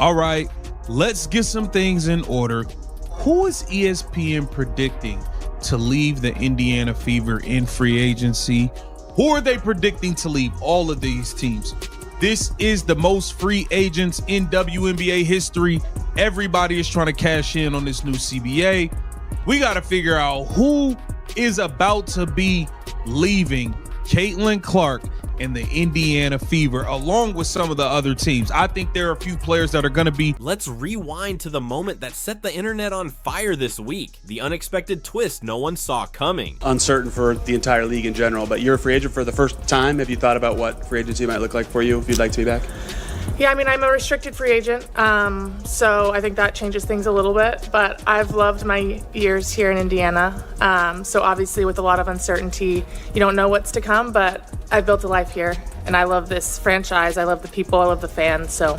All right, let's get some things in order. Who is ESPN predicting to leave the Indiana Fever in free agency? Who are they predicting to leave all of these teams? This is the most free agents in WNBA history. Everybody is trying to cash in on this new CBA. We got to figure out who is about to be leaving Caitlin Clark and the Indiana Fever, along with some of the other teams. I think there are a few players that are going to be. Let's rewind to the moment that set the internet on fire this week. The unexpected twist no one saw coming. Uncertain for the entire league in general, but you're a free agent for the first time. Have you thought about what free agency might look like for you if you'd like to be back? Yeah, I mean, I'm a restricted free agent, so I think that changes things a little bit, but I've loved my years here in Indiana. So obviously with a lot of uncertainty, you don't know what's to come, but I've built a life here, and I love this franchise. I love the people. I love the fans, so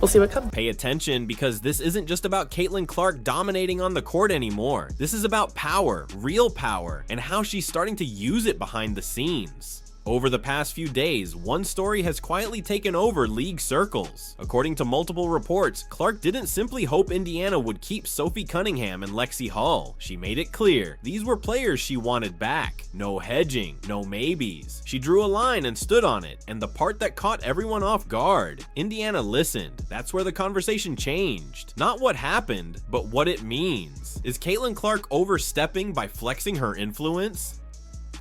we'll see what comes. Pay attention, because this isn't just about Caitlin Clark dominating on the court anymore. This is about power, real power, and how she's starting to use it behind the scenes. Over the past few days, one story has quietly taken over league circles. According to multiple reports, Clark didn't simply hope Indiana would keep Sophie Cunningham and Lexie Hull. She made it clear these were players she wanted back. No hedging, no maybes. She drew a line and stood on it, and the part that caught everyone off guard, Indiana listened. That's where the conversation changed. Not what happened, but what it means. Is Caitlin Clark overstepping by flexing her influence?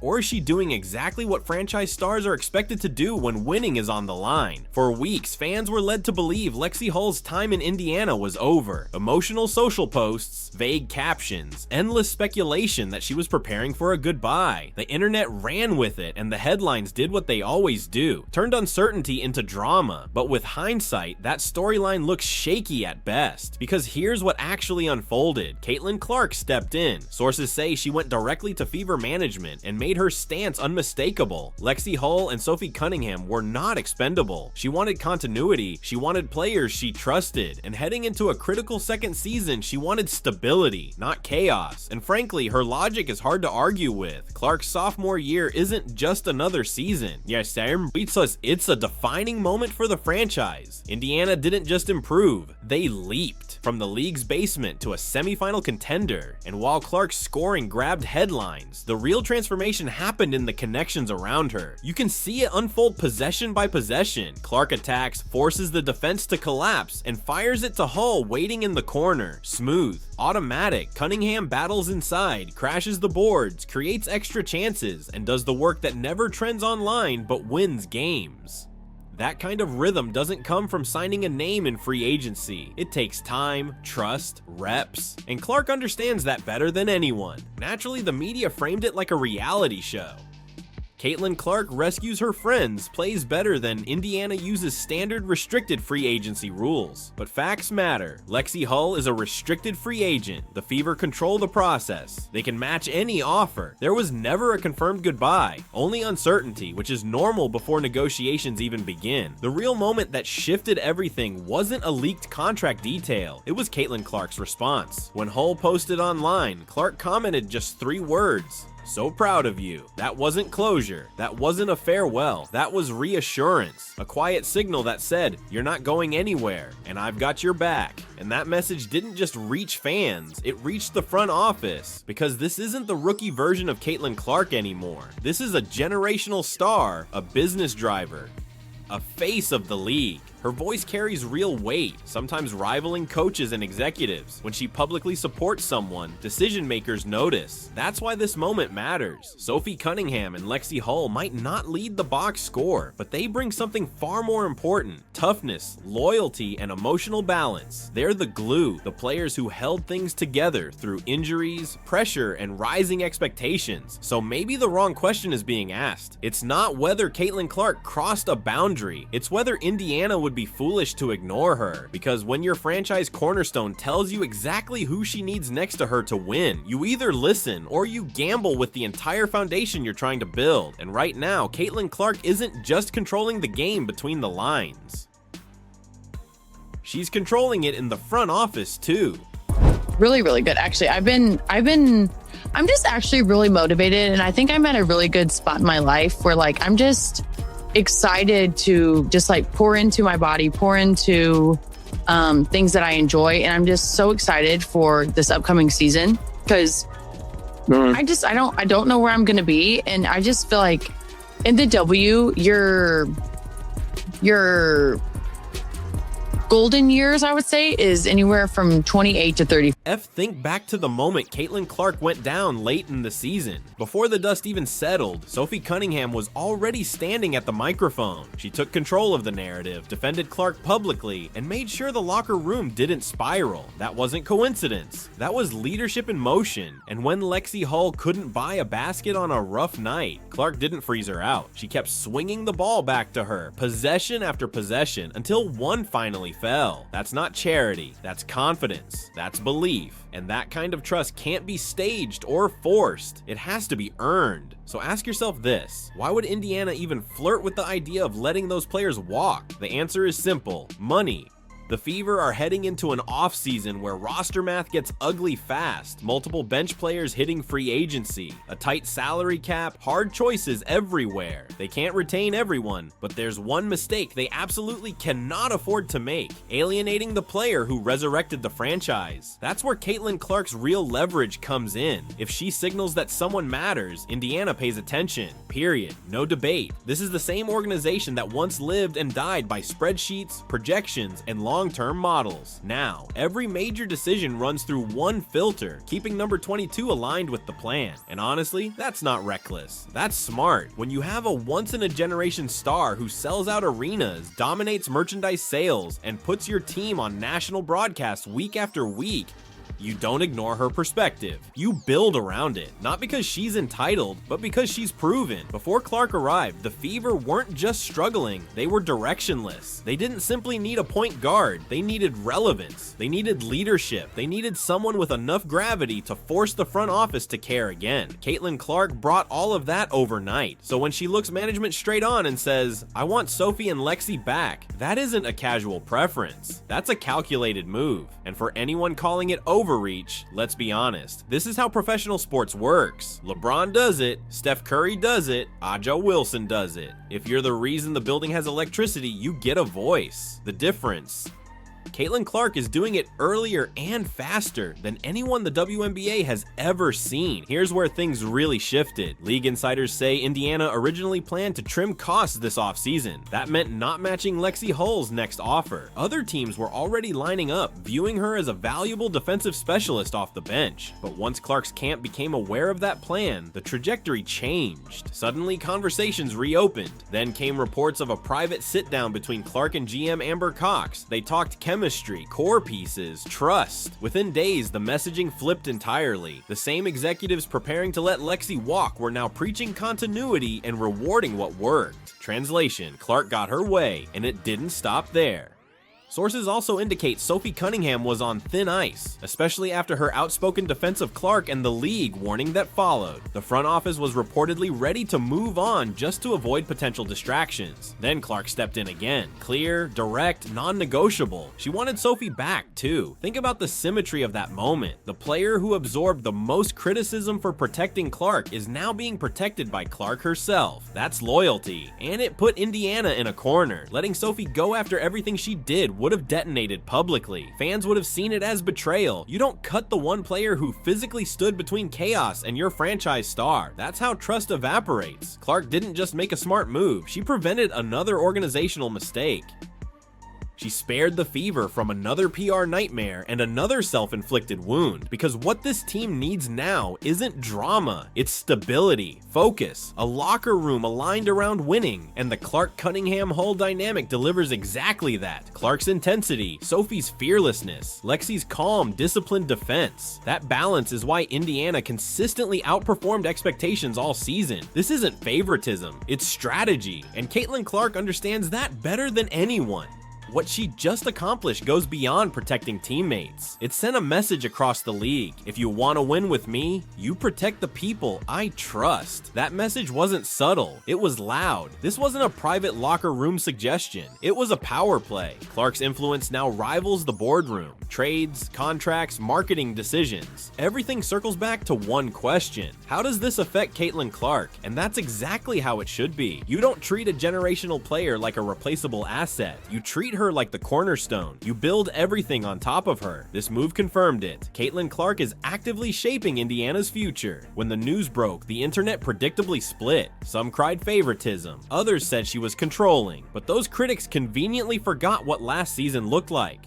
Or is she doing exactly what franchise stars are expected to do when winning is on the line? For weeks, fans were led to believe Lexie Hull's time in Indiana was over. Emotional social posts, vague captions, endless speculation that she was preparing for a goodbye. The internet ran with it, and the headlines did what they always do, turned uncertainty into drama. But with hindsight, that storyline looks shaky at best, because here's what actually unfolded. Caitlin Clark stepped in. Sources say she went directly to Fever management and made her stance unmistakable. Lexie Hull and Sophie Cunningham were not expendable. She wanted continuity, she wanted players she trusted, and heading into a critical second season, she wanted stability, not chaos. And frankly, her logic is hard to argue with. Clark's sophomore year isn't just another season. Yes, Sam beats us. It's a defining moment for the franchise. Indiana didn't just improve, they leaped from the league's basement to a semifinal contender. And while Clark's scoring grabbed headlines, the real transformation happened in the connections around her. You can see it unfold possession by possession. Clark attacks, forces the defense to collapse, and fires it to Hull waiting in the corner. Smooth, automatic. Cunningham battles inside, crashes the boards, creates extra chances, and does the work that never trends online but wins games. That kind of rhythm doesn't come from signing a name in free agency. It takes time, trust, reps, and Clark understands that better than anyone. Naturally, the media framed it like a reality show. Caitlin Clark rescues her friends, plays better than Indiana uses standard restricted free agency rules. But facts matter. Lexie Hull is a restricted free agent. The Fever control the process. They can match any offer. There was never a confirmed goodbye, only uncertainty, which is normal before negotiations even begin. The real moment that shifted everything wasn't a leaked contract detail. It was Caitlin Clark's response. When Hull posted online, Clark commented just 3 words. "So proud of you." That wasn't closure. That wasn't a farewell. That was reassurance. A quiet signal that said, "You're not going anywhere, and I've got your back." And that message didn't just reach fans, it reached the front office. Because this isn't the rookie version of Caitlin Clark anymore. This is a generational star, a business driver, a face of the league. Her voice carries real weight, sometimes rivaling coaches and executives. When she publicly supports someone, decision makers notice. That's why this moment matters. Sophie Cunningham and Lexie Hull might not lead the box score, but they bring something far more important: toughness, loyalty, and emotional balance. They're the glue, the players who held things together through injuries, pressure, and rising expectations. So maybe the wrong question is being asked. It's not whether Caitlin Clark crossed a boundary, it's whether Indiana would be foolish to ignore her. Because when your franchise cornerstone tells you exactly who she needs next to her to win, you either listen or you gamble with the entire foundation you're trying to build. And right now, Caitlin Clark isn't just controlling the game between the lines. She's controlling it in the front office too. Really, really good. Actually, I'm just actually really motivated, and I think I'm at a really good spot in my life where like I'm just excited to just like pour into my body, pour into things that I enjoy. And I'm just so excited for this upcoming season because I don't know where I'm going to be. And I just feel like in the W, your golden years, I would say, is anywhere from 28 to 30. Think back to the moment Caitlin Clark went down late in the season. Before the dust even settled, Sophie Cunningham was already standing at the microphone. She took control of the narrative, defended Clark publicly, and made sure the locker room didn't spiral. That wasn't coincidence. That was leadership in motion. And when Lexie Hull couldn't buy a basket on a rough night, Clark didn't freeze her out. She kept swinging the ball back to her, possession after possession, until one finally fell. That's not charity. That's confidence. That's belief. And that kind of trust can't be staged or forced. It has to be earned. So ask yourself this: why would Indiana even flirt with the idea of letting those players walk? The answer is simple: money. The Fever are heading into an off-season where roster math gets ugly fast, multiple bench players hitting free agency, a tight salary cap, hard choices everywhere. They can't retain everyone, but there's one mistake they absolutely cannot afford to make: alienating the player who resurrected the franchise. That's where Caitlin Clark's real leverage comes in. If she signals that someone matters, Indiana pays attention. Period. No debate. This is the same organization that once lived and died by spreadsheets, projections, and long-term models. Now, every major decision runs through one filter, keeping number 22 aligned with the plan. And honestly, that's not reckless. That's smart. When you have a once-in-a-generation star who sells out arenas, dominates merchandise sales, and puts your team on national broadcasts week after week, you don't ignore her perspective. You build around it, not because she's entitled, but because she's proven. Before Clark arrived, the Fever weren't just struggling, they were directionless. They didn't simply need a point guard, they needed relevance. They needed leadership. They needed someone with enough gravity to force the front office to care again. Caitlin Clark brought all of that overnight. So when she looks management straight on and says, "I want Sophie and Lexie back," that isn't a casual preference. That's a calculated move. And for anyone calling it overreach, let's be honest, this is how professional sports works. LeBron does it, Steph Curry does it, Aja Wilson does it. If you're the reason the building has electricity, you get a voice. The difference: Caitlin Clark is doing it earlier and faster than anyone the WNBA has ever seen. Here's where things really shifted. League insiders say Indiana originally planned to trim costs this offseason. That meant not matching Lexie Hull's next offer. Other teams were already lining up, viewing her as a valuable defensive specialist off the bench. But once Clark's camp became aware of that plan, the trajectory changed. Suddenly, conversations reopened. Then came reports of a private sit-down between Clark and GM Amber Cox. They talked chemistry, core pieces, trust. Within days, the messaging flipped entirely. The same executives preparing to let Lexie walk were now preaching continuity and rewarding what worked. Translation: Clark got her way, and it didn't stop there. Sources also indicate Sophie Cunningham was on thin ice, especially after her outspoken defense of Clark and the league warning that followed. The front office was reportedly ready to move on just to avoid potential distractions. Then Clark stepped in again. Clear, direct, non-negotiable. She wanted Sophie back too. Think about the symmetry of that moment. The player who absorbed the most criticism for protecting Clark is now being protected by Clark herself. That's loyalty. And it put Indiana in a corner. Letting Sophie go after everything she did would have detonated publicly. Fans would have seen it as betrayal. You don't cut the one player who physically stood between chaos and your franchise star. That's how trust evaporates. Clark didn't just make a smart move, she prevented another organizational mistake. She spared the Fever from another PR nightmare and another self-inflicted wound, because what this team needs now isn't drama, it's stability, focus, a locker room aligned around winning, and the Clark-Cunningham-Hull dynamic delivers exactly that. Clark's intensity, Sophie's fearlessness, Lexie's calm, disciplined defense. That balance is why Indiana consistently outperformed expectations all season. This isn't favoritism, it's strategy, and Caitlin Clark understands that better than anyone. What she just accomplished goes beyond protecting teammates. It sent a message across the league. If you want to win with me, you protect the people I trust. That message wasn't subtle, it was loud. This wasn't a private locker room suggestion. It was a power play. Clark's influence now rivals the boardroom. Trades, contracts, marketing decisions. Everything circles back to one question: how does this affect Caitlin Clark? And that's exactly how it should be. You don't treat a generational player like a replaceable asset. You treat her like the cornerstone. You build everything on top of her. This move confirmed it. Caitlin Clark is actively shaping Indiana's future. When the news broke, the internet predictably split. Some cried favoritism, others said she was controlling, but those critics conveniently forgot what last season looked like.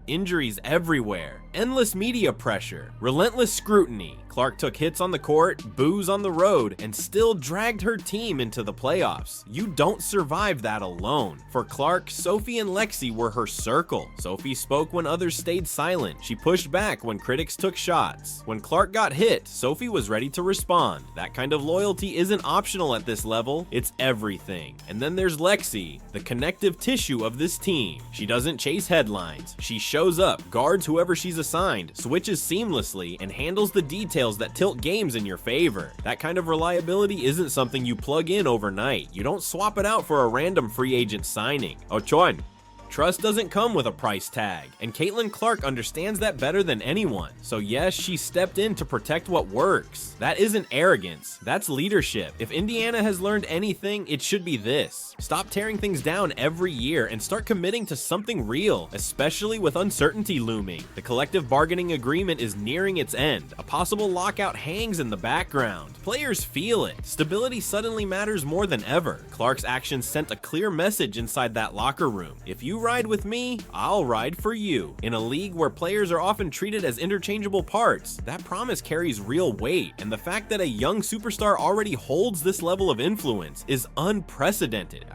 Injuries everywhere, endless media pressure, relentless scrutiny. Clark took hits on the court, boos on the road, and still dragged her team into the playoffs. You don't survive that alone. For Clark, Sophie and Lexie were her circle. Sophie spoke when others stayed silent. She pushed back when critics took shots. When Clark got hit, Sophie was ready to respond. That kind of loyalty isn't optional at this level, it's everything. And then there's Lexie, the connective tissue of this team. She doesn't chase headlines. She shows up, guards whoever she's assigned, switches seamlessly, and handles the details that tilt games in your favor. That kind of reliability isn't something you plug in overnight. You don't swap it out for a random free agent signing. Ochon. Trust doesn't come with a price tag, and Caitlin Clark understands that better than anyone. So yes, she stepped in to protect what works. That isn't arrogance, that's leadership. If Indiana has learned anything, it should be this. Stop tearing things down every year and start committing to something real, especially with uncertainty looming. The collective bargaining agreement is nearing its end. A possible lockout hangs in the background. Players feel it. Stability suddenly matters more than ever. Clark's actions sent a clear message inside that locker room. If you ride with me, I'll ride for you. In a league where players are often treated as interchangeable parts, that promise carries real weight, and the fact that a young superstar already holds this level of influence is unprecedented.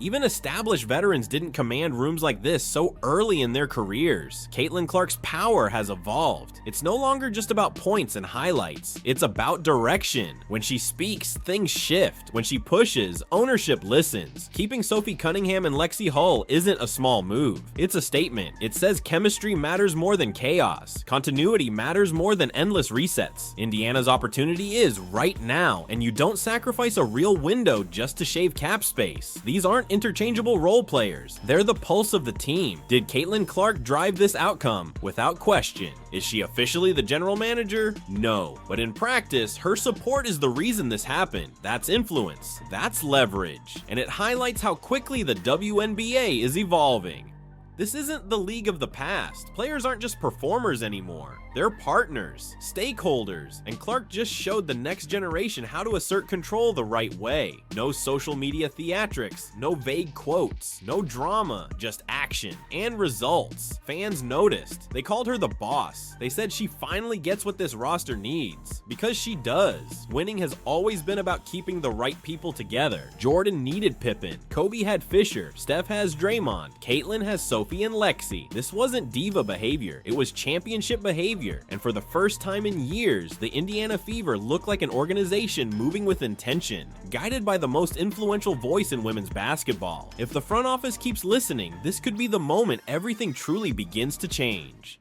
Even established veterans didn't command rooms like this so early in their careers. Caitlin Clark's power has evolved. It's no longer just about points and highlights. It's about direction. When she speaks, things shift. When she pushes, ownership listens. Keeping Sophie Cunningham and Lexie Hull isn't a small move. It's a statement. It says chemistry matters more than chaos. Continuity matters more than endless resets. Indiana's opportunity is right now, and you don't sacrifice a real window just to shave cap space. These aren't interchangeable role players. They're the pulse of the team. Did Caitlin Clark drive this outcome? Without question. Is she officially the general manager? No. But in practice, her support is the reason this happened. That's influence. That's leverage. And it highlights how quickly the WNBA is evolving. This isn't the league of the past. Players aren't just performers anymore. They're partners, stakeholders, and Clark just showed the next generation how to assert control the right way. No social media theatrics, no vague quotes, no drama, just action and results. Fans noticed. They called her the boss. They said she finally gets what this roster needs. Because she does. Winning has always been about keeping the right people together. Jordan needed Pippen. Kobe had Fisher. Steph has Draymond. Caitlin has Sophie and Lexie. This wasn't diva behavior. It was championship behavior. And for the first time in years, the Indiana Fever looked like an organization moving with intention, guided by the most influential voice in women's basketball. If the front office keeps listening, this could be the moment everything truly begins to change.